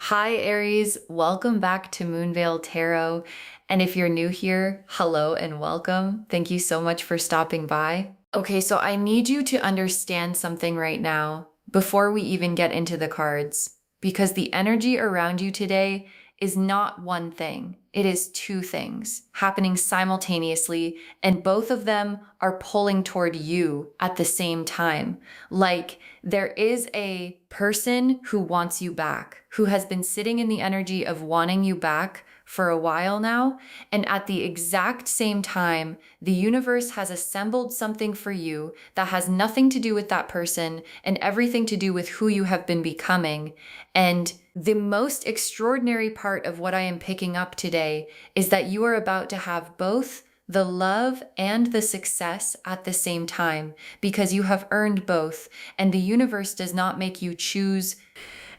Hi, Aries. Welcome back to Moonveil Tarot. And if you're new here, hello and welcome. Thank you so much for stopping by. Okay, so I need you to understand something right now before we even get into the cards, because the energy around you today is not one thing. It is two things happening simultaneously, and both of them are pulling toward you at the same time. Like there is a person who wants you back, who has been sitting in the energy of wanting you back for a while now. And at the exact same time, the universe has assembled something for you that has nothing to do with that person and everything to do with who you have been becoming. And the most extraordinary part of what I am picking up today is that you are about to have both the love and the success at the same time because you have earned both, and the universe does not make you choose.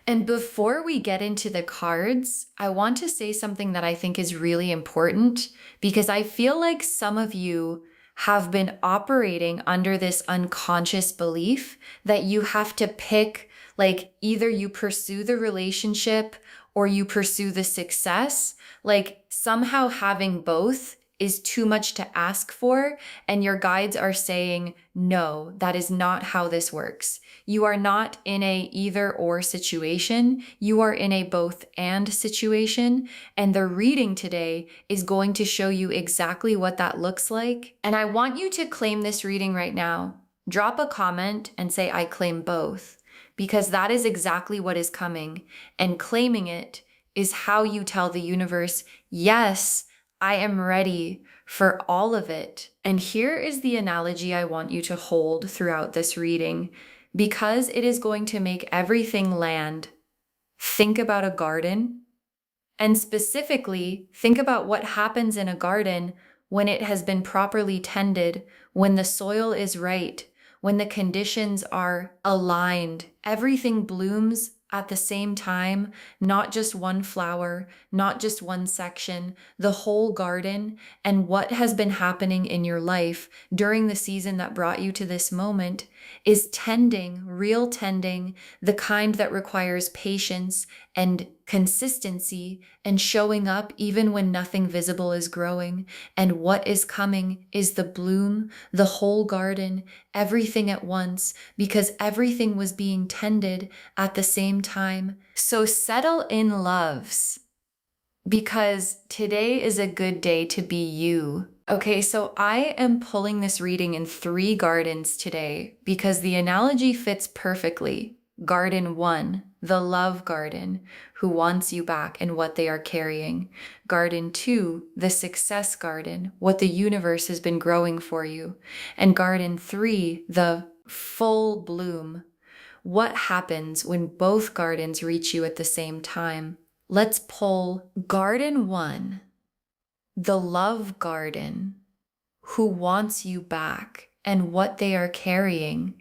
And before we get into the cards, I want to say something that I think is really important because I feel like some of you have been operating under this unconscious belief that you have to pick, like either you pursue the relationship or you pursue the success. Like somehow having both is too much to ask for, and your guides are saying, no, that is not how this works. You are not in a either or situation. You are in a both and situation. And the reading today is going to show you exactly what that looks like. And I want you to claim this reading right now. Drop a comment and say, I claim both, because that is exactly what is coming. And claiming it is how you tell the universe, yes, I am ready for all of it. And here is the analogy I want you to hold throughout this reading, because it is going to make everything land. Think about a garden, and specifically, think about what happens in a garden when it has been properly tended, when the soil is right, when the conditions are aligned. Everything blooms at the same time, not just one flower, not just one section, the whole garden. And what has been happening in your life during the season that brought you to this moment is tending, real tending, the kind that requires patience and consistency and showing up even when nothing visible is growing. And what is coming is the bloom, the whole garden, everything at once, because everything was being tended at the same time. So settle in, loves, because today is a good day to be you. Okay, so I am pulling this reading in 3 gardens today because the analogy fits perfectly. Garden 1, the love garden, who wants you back and what they are carrying. Garden 2, the success garden, what the universe has been growing for you. And Garden 3, the full bloom. What happens when both gardens reach you at the same time? Let's pull Garden 1, the love garden, who wants you back and what they are carrying.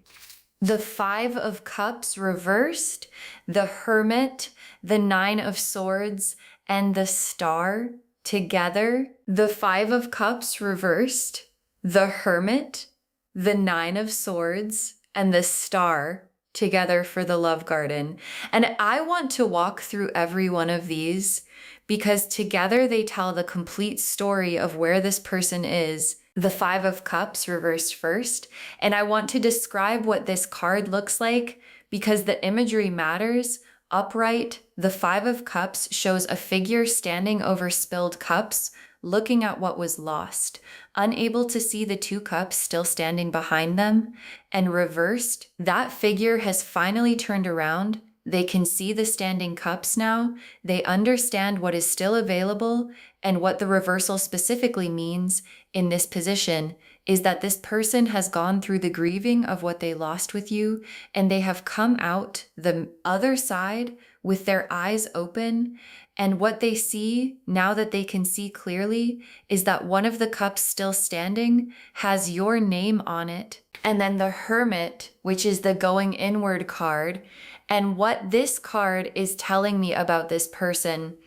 The 5 of Cups reversed, the Hermit, the 9 of Swords, and the Star together. The 5 of Cups reversed, the Hermit, the 9 of Swords, and the Star together for the love garden. And I want to walk through every one of these because together they tell the complete story of where this person is. The 5 of Cups reversed first, and I want to describe what this card looks like because the imagery matters. Upright, the 5 of Cups shows a figure standing over spilled cups, looking at what was lost, unable to see the 2 cups still standing behind them. And reversed, that figure has finally turned around. They can see the standing cups now. They understand what is still available, and what the reversal specifically means in this position is that this person has gone through the grieving of what they lost with you, and they have come out the other side with their eyes open. And what they see, now that they can see clearly, is that one of the cups still standing has your name on it. And then the Hermit, which is the going inward card. And what this card is telling me about this person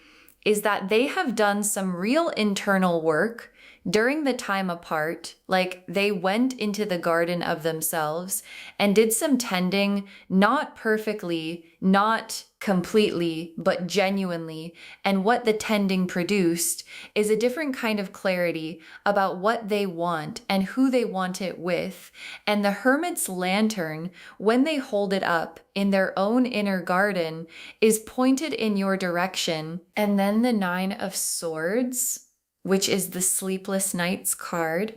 is that they have done some real internal work during the time apart, like they went into the garden of themselves and did some tending, not perfectly, not completely, but genuinely. And what the tending produced is a different kind of clarity about what they want and who they want it with. And the hermit's lantern, when they hold it up in their own inner garden, is pointed in your direction. And then the Nine of Swords, which is the Sleepless Nights card.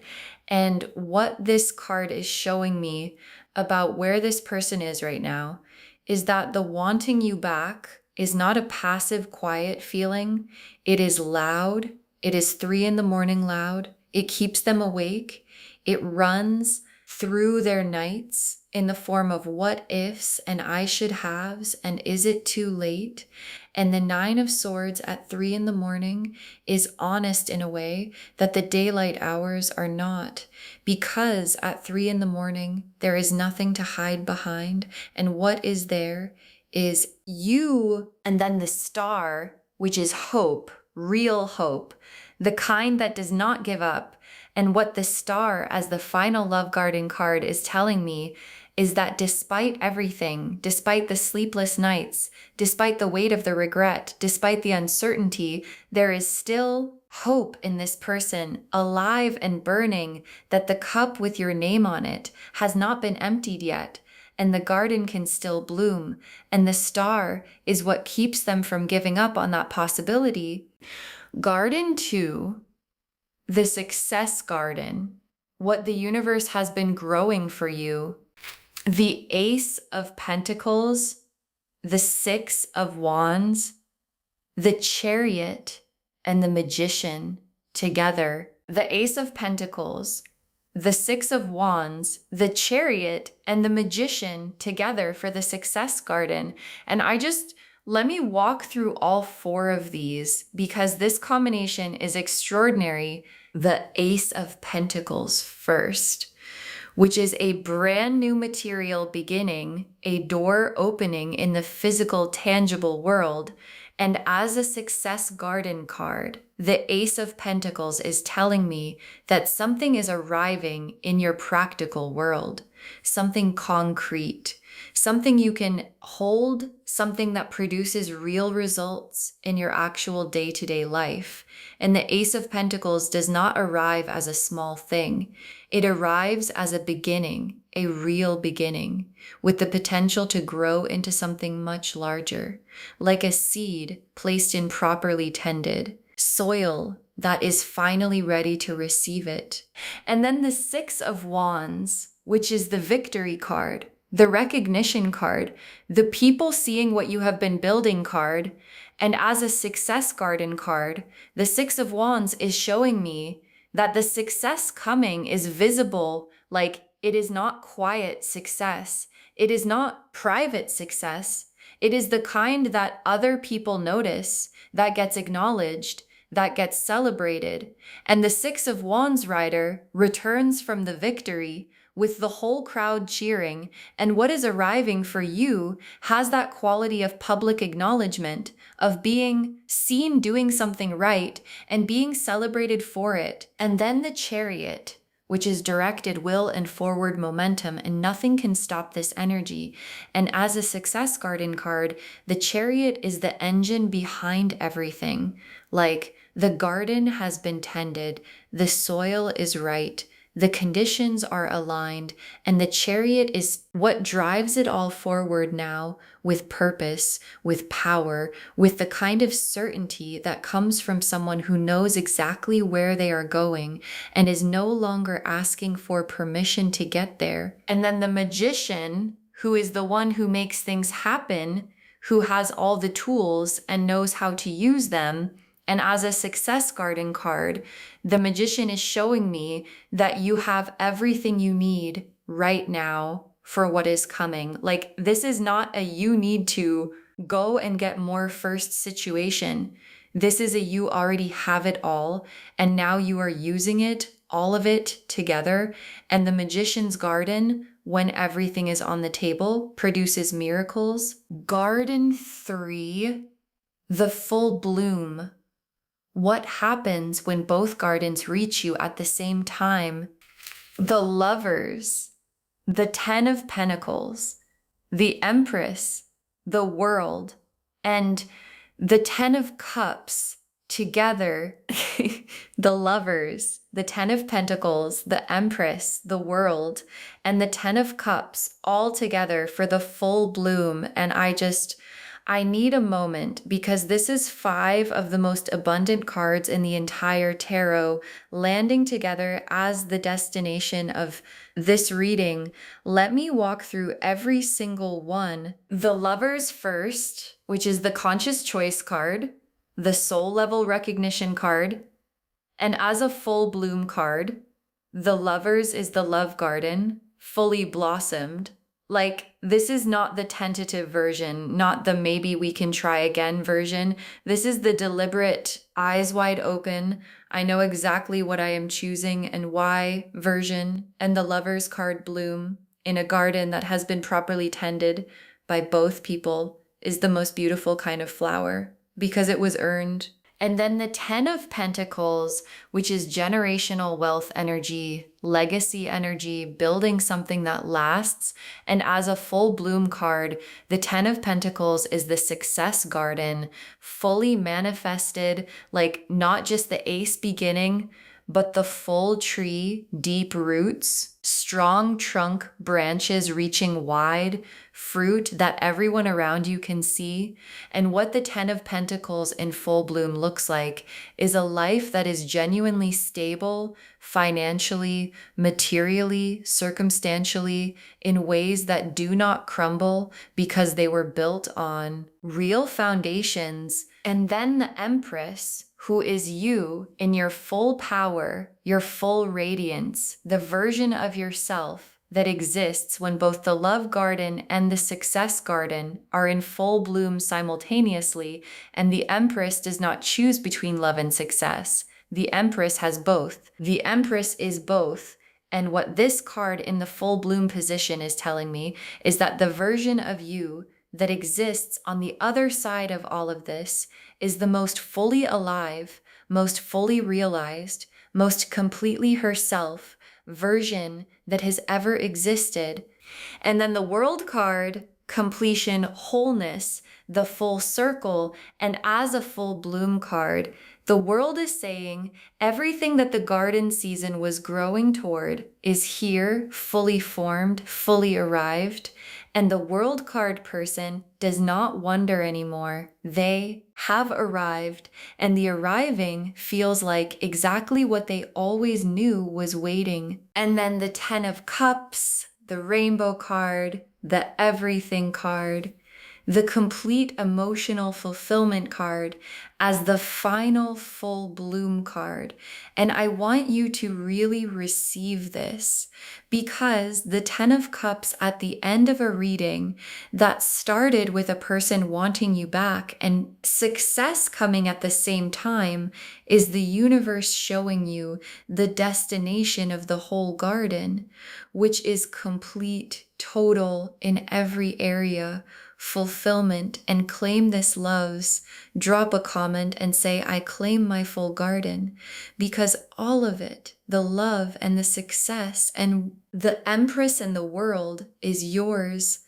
And what this card is showing me about where this person is right now is that the wanting you back is not a passive, quiet feeling. It is loud. It is 3 a.m. loud. It keeps them awake. It runs through their nights in the form of what ifs and I should haves and is it too late? And the Nine of Swords at 3 a.m. is honest in a way that the daylight hours are not, because at 3 a.m. there is nothing to hide behind, and what is there is you, and then the star, which is hope, real hope, the kind that does not give up. And what the star as the final love garden card is telling me is that despite everything, despite the sleepless nights, despite the weight of the regret, despite the uncertainty, there is still hope in this person, alive and burning, that the cup with your name on it has not been emptied yet, and the garden can still bloom, and the star is what keeps them from giving up on that possibility. Garden 2, the success garden, what the universe has been growing for you. The Ace of Pentacles, the Six of Wands, the Chariot, and the Magician together. The Ace of Pentacles, the Six of Wands, the Chariot, and the Magician together for the success garden. And let me walk through all 4 of these because this combination is extraordinary. The Ace of Pentacles first, which is a brand new material beginning, a door opening in the physical, tangible world. And as a success garden card, the Ace of Pentacles is telling me that something is arriving in your practical world, something concrete, something you can hold, something that produces real results in your actual day-to-day life. And the Ace of Pentacles does not arrive as a small thing. It arrives as a beginning, a real beginning, with the potential to grow into something much larger, like a seed placed in properly tended soil that is finally ready to receive it. And then the Six of Wands, which is the victory card, the recognition card, the people seeing what you have been building card. And as a success garden card, the Six of Wands is showing me that the success coming is visible, like it is not quiet success. It is not private success. It is the kind that other people notice, that gets acknowledged, that gets celebrated. And the Six of Wands rider returns from the victory with the whole crowd cheering, and what is arriving for you has that quality of public acknowledgement, of being seen doing something right and being celebrated for it. And then the Chariot, which is directed will and forward momentum, and nothing can stop this energy. And as a success garden card, the Chariot is the engine behind everything. Like the garden has been tended, the soil is right, the conditions are aligned, and the Chariot is what drives it all forward now with purpose, with power, with the kind of certainty that comes from someone who knows exactly where they are going and is no longer asking for permission to get there. And then the Magician, who is the one who makes things happen, who has all the tools and knows how to use them. And as a success garden card, the Magician is showing me that you have everything you need right now for what is coming. Like, this is not a you need to go and get more first situation. This is a you already have it all, and now you are using it, all of it together. And the Magician's garden, when everything is on the table, produces miracles. Garden 3, the full bloom, What happens when both gardens reach you at the same time? The Lovers, the Ten of Pentacles, the Empress, the World, and the Ten of Cups together. The Lovers, the Ten of Pentacles, the Empress, the World, and the Ten of Cups all together for the full bloom. And I need a moment because this is 5 of the most abundant cards in the entire tarot landing together as the destination of this reading. Let me walk through every single one. The Lovers first, which is the conscious choice card, the soul level recognition card, and as a full bloom card, the Lovers is the love garden, fully blossomed. Like, this is not the tentative version, not the maybe we can try again version. This is the deliberate, eyes wide open, I know exactly what I am choosing and why version, and the Lovers card bloom in a garden that has been properly tended by both people is the most beautiful kind of flower because it was earned. And then the Ten of Pentacles, which is generational wealth energy, legacy energy, building something that lasts. And as a full bloom card, the Ten of Pentacles is the success garden, fully manifested, like not just the ace beginning, but the full tree, deep roots, strong trunk branches reaching wide, fruit that everyone around you can see. And what the Ten of Pentacles in full bloom looks like is a life that is genuinely stable, financially, materially, circumstantially, in ways that do not crumble because they were built on real foundations. And then the Empress, who is you in your full power, your full radiance, the version of yourself that exists when both the love garden and the success garden are in full bloom simultaneously, and the Empress does not choose between love and success. The Empress has both. The Empress is both. And what this card in the full bloom position is telling me is that the version of you that exists on the other side of all of this is the most fully alive, most fully realized, most completely herself version that has ever existed. And then the World card, completion, wholeness, the full circle, and as a full bloom card, the World is saying everything that the garden season was growing toward is here, fully formed, fully arrived. And the World card person does not wonder anymore. They have arrived, and the arriving feels like exactly what they always knew was waiting. And then the Ten of Cups, the Rainbow card, the Everything card, the complete emotional fulfillment card as the final full bloom card. And I want you to really receive this because the Ten of Cups at the end of a reading that started with a person wanting you back and success coming at the same time is the universe showing you the destination of the whole garden, which is complete, total in every area fulfillment. And claim this loves. Drop a comment and say, I claim my full garden, because all of it, the love and the success and the Empress and the World is yours.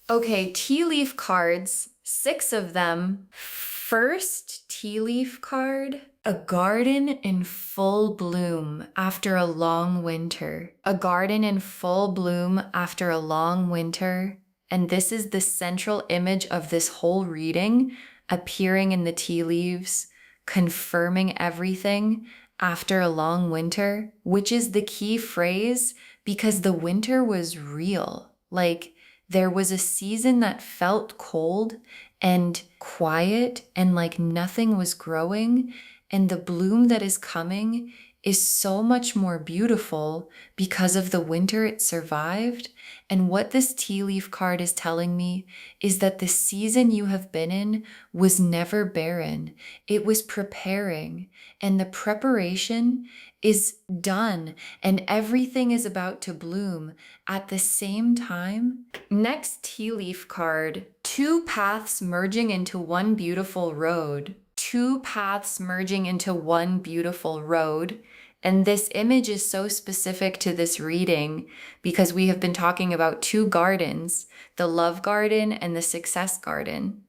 Okay, tea leaf cards, 6 of them. First tea leaf card, a garden in full bloom after a long winter. A garden in full bloom after a long winter. And this is the central image of this whole reading, appearing in the tea leaves, confirming everything after a long winter, which is the key phrase because the winter was real. Like, there was a season that felt cold and quiet and like nothing was growing. And the bloom that is coming is so much more beautiful because of the winter it survived. And what this tea leaf card is telling me is that the season you have been in was never barren. It was preparing, and the preparation is done, and everything is about to bloom at the same time. Next tea leaf card, 2 paths merging into one beautiful road. two paths merging into one beautiful road. And this image is so specific to this reading because we have been talking about two gardens, the love garden and the success garden.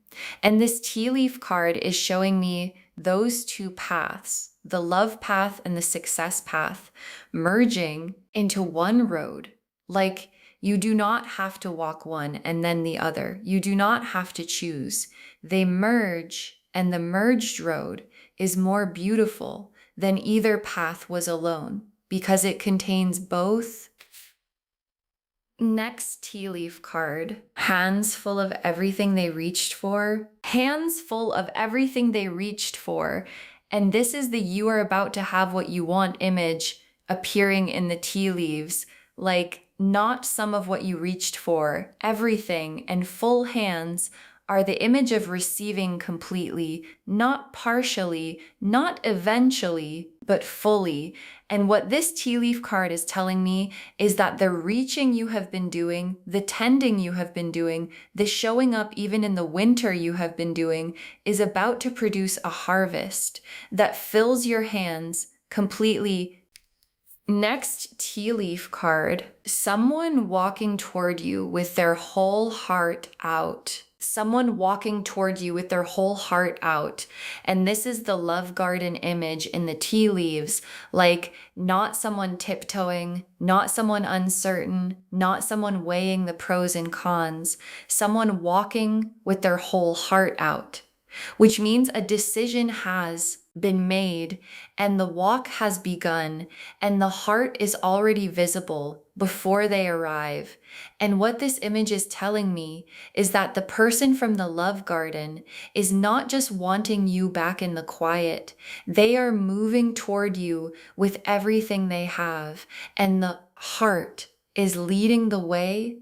And this tea leaf card is showing me those two paths, the love path and the success path, merging into one road. Like, you do not have to walk one and then the other. You do not have to choose. They merge, and the merged road is more beautiful than either path was alone because it contains both. Next tea leaf card, hands full of everything they reached for. Hands full of everything they reached for. And this is the you are about to have what you want image appearing in the tea leaves. Like, not some of what you reached for, everything, and full hands are the image of receiving completely, not partially, not eventually, but fully. And what this tea leaf card is telling me is that the reaching you have been doing, the tending you have been doing, the showing up even in the winter you have been doing is about to produce a harvest that fills your hands completely. Next tea leaf card, someone walking toward you with their whole heart out. Someone walking toward you with their whole heart out. And this is the love garden image in the tea leaves, like not someone tiptoeing, not someone uncertain, not someone weighing the pros and cons, someone walking with their whole heart out, which means a decision has been made and the walk has begun and the heart is already visible before they arrive. And what this image is telling me is that the person from the love garden is not just wanting you back in the quiet. They are moving toward you with everything they have, and the heart is leading the way.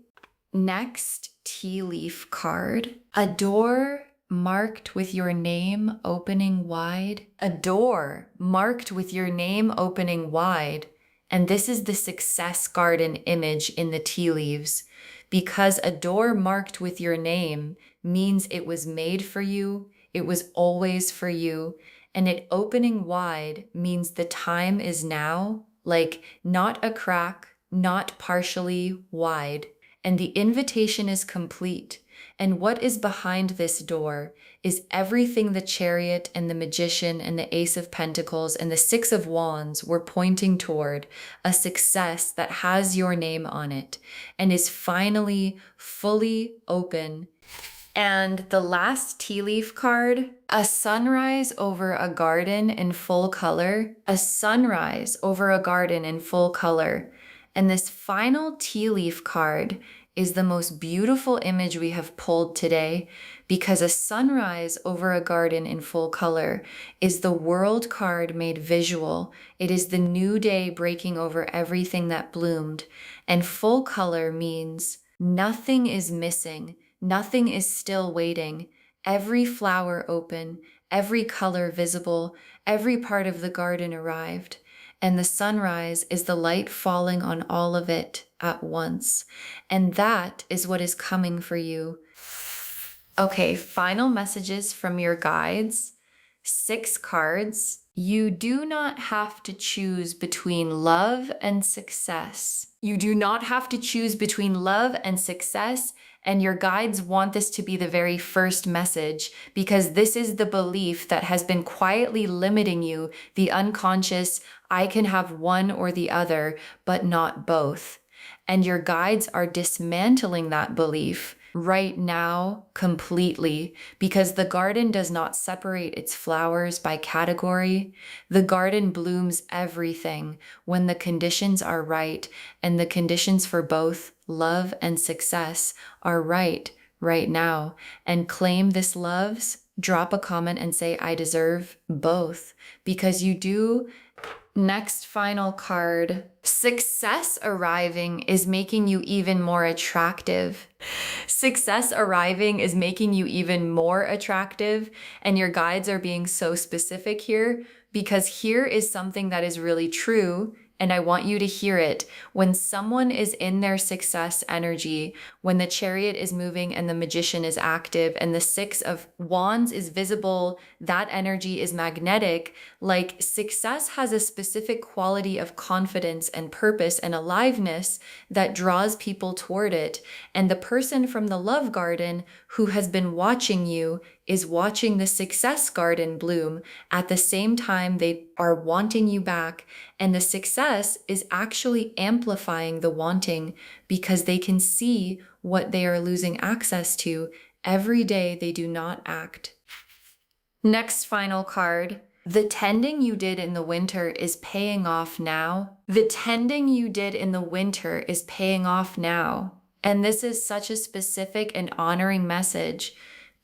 Next tea leaf card, a door marked with your name opening wide. A door marked with your name opening wide. And this is the success garden image in the tea leaves, because a door marked with your name means it was made for you, it was always for you, and it opening wide means the time is now, like not a crack, not partially wide, and the invitation is complete. And what is behind this door is everything the Chariot and the Magician and the Ace of Pentacles and the Six of Wands were pointing toward, a success that has your name on it and is finally fully open. And the last tea leaf card, a sunrise over a garden in full color, a sunrise over a garden in full color. And this final tea leaf card is the most beautiful image we have pulled today, because a sunrise over a garden in full color is the world card made visual. It is the new day breaking over everything that bloomed. And full color means nothing is missing, nothing is still waiting. Every flower open, every color visible, every part of the garden arrived. And the sunrise is the light falling on all of it at once. And that is what is coming for you. Okay, final messages from your guides. 6 cards. You do not have to choose between love and success. You do not have to choose between love and success. And your guides want this to be the very first message, because this is the belief that has been quietly limiting you, the unconscious, I can have one or the other, but not both. And your guides are dismantling that belief right now completely, because the garden does not separate its flowers by category. The garden blooms everything when the conditions are right, and the conditions for both love and success are right now. And claim this loves. Drop a comment and say, I deserve both, because you do. Next final card, success arriving is making you even more attractive. Success arriving is making you even more attractive, and your guides are being so specific here, because here is something that is really true and I want you to hear it. When someone is in their success energy, when the Chariot is moving and the Magician is active and the Six of Wands is visible, that energy is magnetic. Like, success has a specific quality of confidence and purpose and aliveness that draws people toward it. And the person from the Love Garden who has been watching you is watching the Success Garden bloom. At the same time, they are wanting you back. And the success is actually amplifying the wanting because they can see what they are losing access to every day they do not act. Next final card. The tending you did in the winter is paying off now. The tending you did in the winter is paying off now. And this is such a specific and honoring message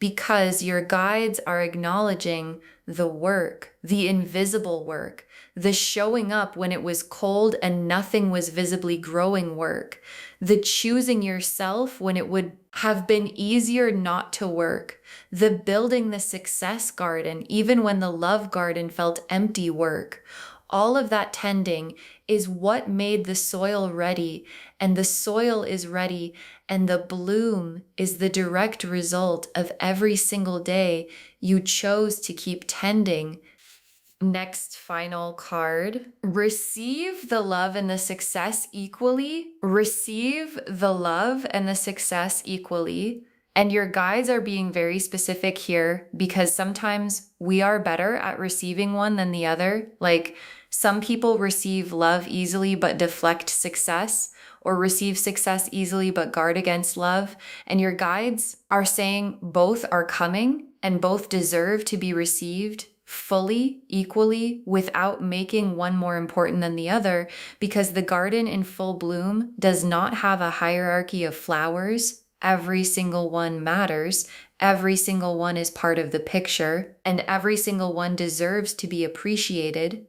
because your guides are acknowledging the work, the invisible work, the showing up when it was cold and nothing was visibly growing work, the choosing yourself when it would have been easier not to work, the building the success garden even when the love garden felt empty work. All of that tending is what made the soil ready, and the soil is ready, and the bloom is the direct result of every single day you chose to keep tending. Next final card. Receive the love and the success equally. Receive the love and the success equally. And your guides are being very specific here because sometimes we are better at receiving one than the other. Like, some people receive love easily but deflect success, or receive success easily but guard against love. And your guides are saying both are coming and both deserve to be received fully, equally, without making one more important than the other, because the garden in full bloom does not have a hierarchy of flowers. Every single one matters. Every single one is part of the picture, and every single one deserves to be appreciated.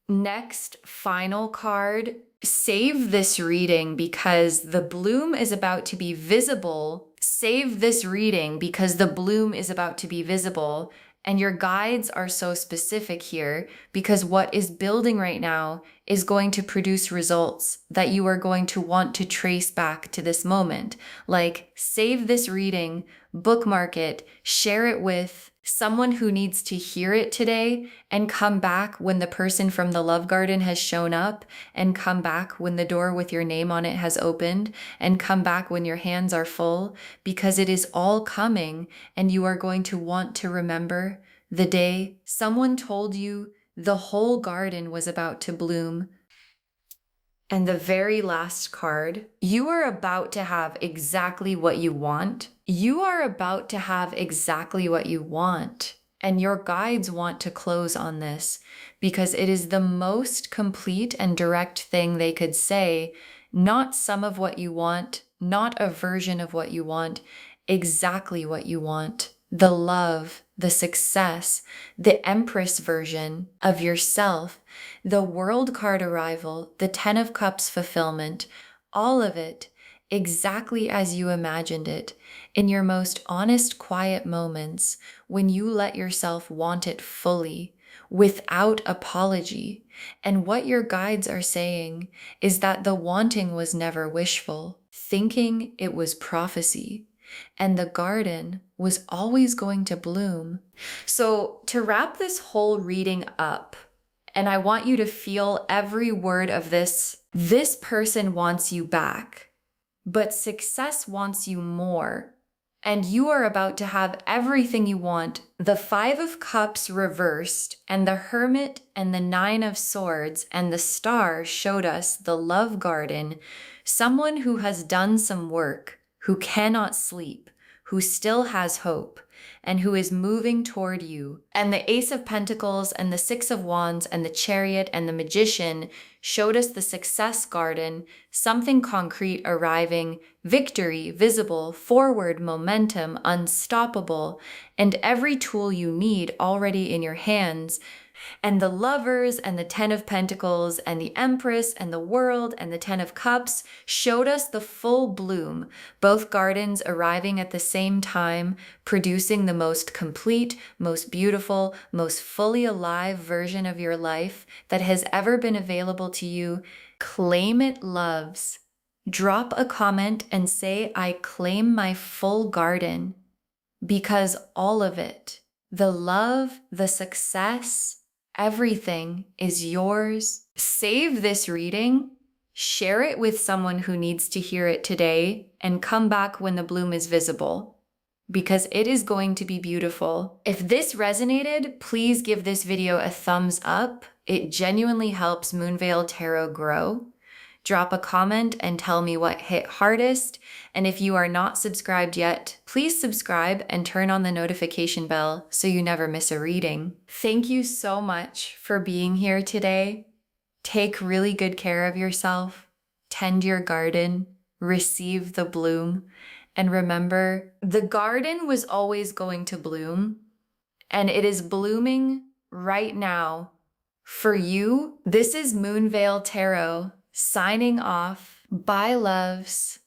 Next, final card. Save this reading because the bloom is about to be visible. Save this reading because the bloom is about to be visible. And your guides are so specific here because what is building right now is going to produce results that you are going to want to trace back to this moment. Like, save this reading, bookmark it, share it with someone who needs to hear it today, and come back when the person from the love garden has shown up, and come back when the door with your name on it has opened, and come back when your hands are full, because it is all coming, and you are going to want to remember the day someone told you the whole garden was about to bloom. And the very last card, you are about to have exactly what you want. You are about to have exactly what you want. And your guides want to close on this because it is the most complete and direct thing they could say. Not some of what you want, not a version of what you want, exactly what you want. The love, the success, the Empress version of yourself, the World card arrival, the Ten of Cups fulfillment, all of it exactly as you imagined it, in your most honest, quiet moments, when you let yourself want it fully, without apology. And what your guides are saying is that the wanting was never wishful, thinking it was prophecy. And the garden was always going to bloom. So to wrap this whole reading up, and I want you to feel every word of this person wants you back, but success wants you more. And you are about to have everything you want. The Five of Cups reversed, and the Hermit and the Nine of Swords and the Star showed us the love garden, someone who has done some work, who cannot sleep, who still has hope, and who is moving toward you. And the Ace of Pentacles and the Six of Wands and the Chariot and the Magician showed us the success garden, something concrete arriving, victory, visible, forward momentum, unstoppable, and every tool you need already in your hands. And the Lovers and the Ten of Pentacles and the Empress and the World and the Ten of Cups showed us the full bloom, both gardens arriving at the same time, producing the most complete, most beautiful, most fully alive version of your life that has ever been available to you. Claim it, loves. Drop a comment and say, I claim my full garden, because all of it, the love, the success, everything is yours. Save this reading, share it with someone who needs to hear it today, and come back when the bloom is visible, because it is going to be beautiful. If this resonated, please give this video a thumbs up. It genuinely helps Moonveil Tarot grow. Drop a comment and tell me what hit hardest. And if you are not subscribed yet, please subscribe and turn on the notification bell so you never miss a reading. Thank you so much for being here today. Take really good care of yourself. Tend your garden. Receive the bloom. And remember, the garden was always going to bloom, and it is blooming right now for you. This is Moonveil Tarot signing off. Bye, loves.